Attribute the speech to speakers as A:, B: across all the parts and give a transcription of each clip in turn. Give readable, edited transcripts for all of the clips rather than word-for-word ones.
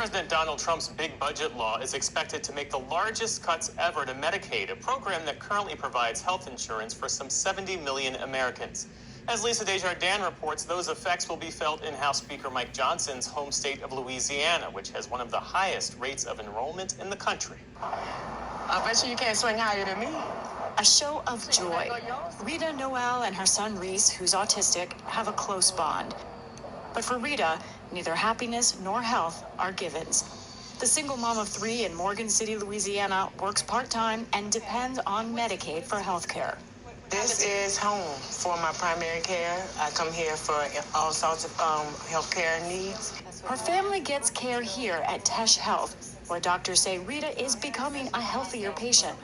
A: President Donald Trump's big budget law is expected to make the largest cuts ever to Medicaid, a program that currently provides health insurance for some 70 million Americans. As Lisa Desjardins reports, those effects will be felt in House Speaker Mike Johnson's home state of Louisiana, which has one of the highest rates of enrollment in the country.
B: I bet you can't swing higher than me.
C: A show of joy. Rita Noel and her son Reese, who's autistic, have a close bond. But for Rita, neither happiness nor health are givens. The single mom of 3 in Morgan City, Louisiana, works part-time and depends on Medicaid for health care.
B: This is home for my primary care. I come here for all sorts of health care needs.
C: Her family gets care here at Tesh Health, where doctors say Rita is becoming a healthier patient.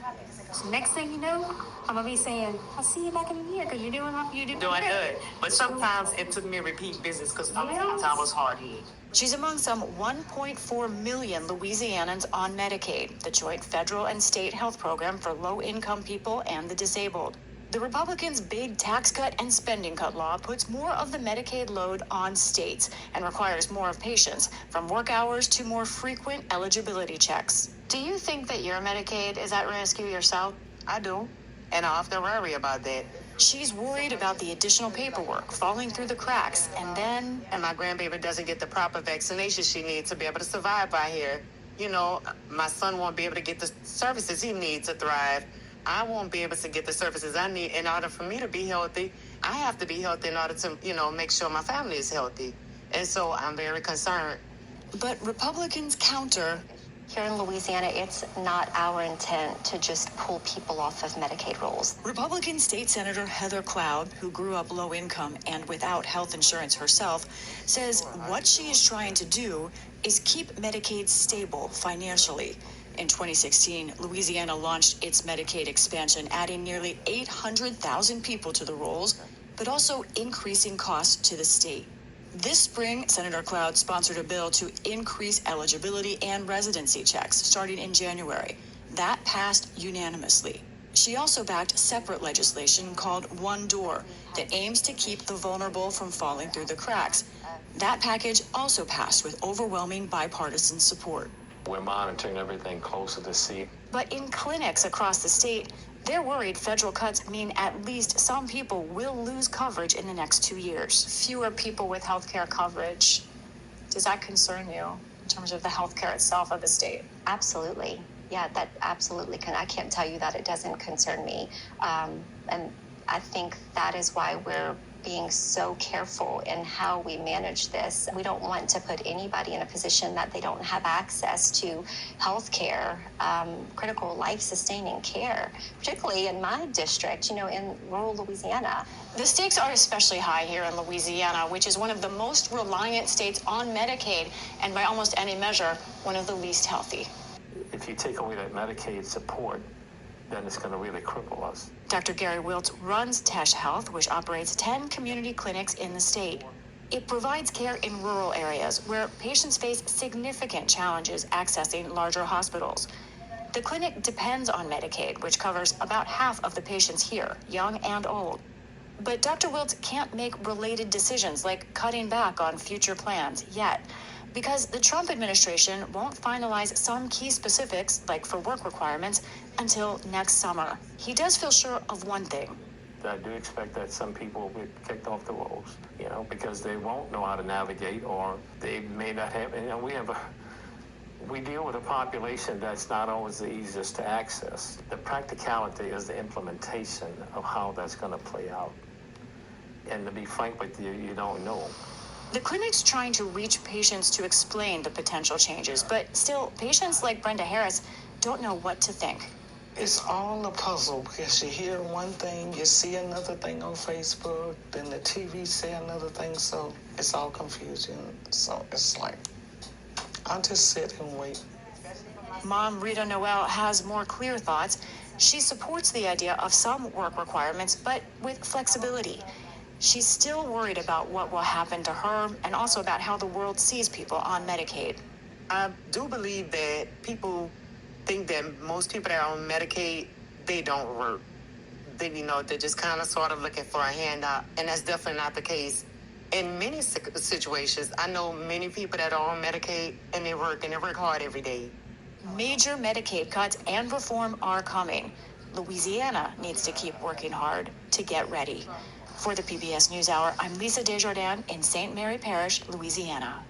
D: So next thing you know, I'm gonna be saying, I'll see you back in a year because you're doing
B: Doing good. But sometimes it took me repeat visits because sometimes I was hard-hit.
C: She's among some 1.4 million Louisianans on Medicaid, the joint federal and state health program for low-income people and the disabled. The Republicans' big tax cut and spending cut law puts more of the Medicaid load on states and requires more of patients, from work hours to more frequent eligibility checks. Do you think that your Medicaid is at risk yourself?
B: I do, and I often worry about that.
C: She's worried about the additional paperwork falling through the cracks, and
B: my grandbaby doesn't get the proper vaccination she needs to be able to survive by here. You know, my son won't be able to get the services he needs to thrive. I won't be able to get the services I need in order for me to be healthy. I have to be healthy in order to, make sure my family is healthy. And so I'm very concerned.
C: But Republicans counter.
E: Here in Louisiana, it's not our intent to just pull people off of Medicaid rolls.
C: Republican State Senator Heather Cloud, who grew up low income and without health insurance herself, says what she is trying to do is keep Medicaid stable financially. In 2016, Louisiana launched its Medicaid expansion, adding nearly 800,000 people to the rolls, but also increasing costs to the state. This spring, Senator Cloud sponsored a bill to increase eligibility and residency checks starting in January. That passed unanimously. She also backed separate legislation called One Door that aims to keep the vulnerable from falling through the cracks. That package also passed with overwhelming bipartisan support.
F: We're monitoring everything closer to see.
C: But in clinics across the state, they're worried federal cuts mean at least some people will lose coverage in the next 2 years. Fewer people with health care coverage. Does that concern you in terms of the health care itself of the state?
E: Absolutely. Yeah, that absolutely can. I can't tell you that it doesn't concern me. And I think that is why we're being so careful in how we manage this. We don't want to put anybody in a position that they don't have access to health care, critical life-sustaining care, particularly in my district, in rural Louisiana.
C: The stakes are especially high here in Louisiana, which is one of the most reliant states on Medicaid, and by almost any measure, one of the least healthy.
F: If you take away that Medicaid support, then it's going to really cripple us.
C: Dr. Gary Wiltz runs Tesh Health, which operates 10 community clinics in the state. It provides care in rural areas where patients face significant challenges accessing larger hospitals. The clinic depends on Medicaid, which covers about half of the patients here, young and old. But Dr. Wiltz can't make related decisions like cutting back on future plans yet, because the Trump administration won't finalize some key specifics, like for work requirements, until next summer. He does feel sure of one thing.
F: I do expect that some people will be kicked off the rolls, because they won't know how to navigate, or they may not have, we deal with a population that's not always the easiest to access. The practicality is the implementation of how that's going to play out. And to be frank with you, you don't know.
C: The clinic's trying to reach patients to explain the potential changes, but still, patients like Brenda Harris don't know what to think.
G: It's all a puzzle because you hear one thing, you see another thing on Facebook, then the TV say another thing, so it's all confusing. So it's like, I'll just sit and wait.
C: Mom Rita Noel has more clear thoughts. She supports the idea of some work requirements, but with flexibility. She's still worried about what will happen to her and also about how the world sees people on Medicaid.
B: I do believe that people think that most people that are on Medicaid, they don't work. They're just kind of sort of looking for a handout, and that's definitely not the case. in many situations, I know many people that are on Medicaid and they work hard every day.
C: Major Medicaid cuts and reform are coming. Louisiana needs to keep working hard to get ready. For the PBS NewsHour, I'm Lisa Desjardins in St. Mary Parish, Louisiana.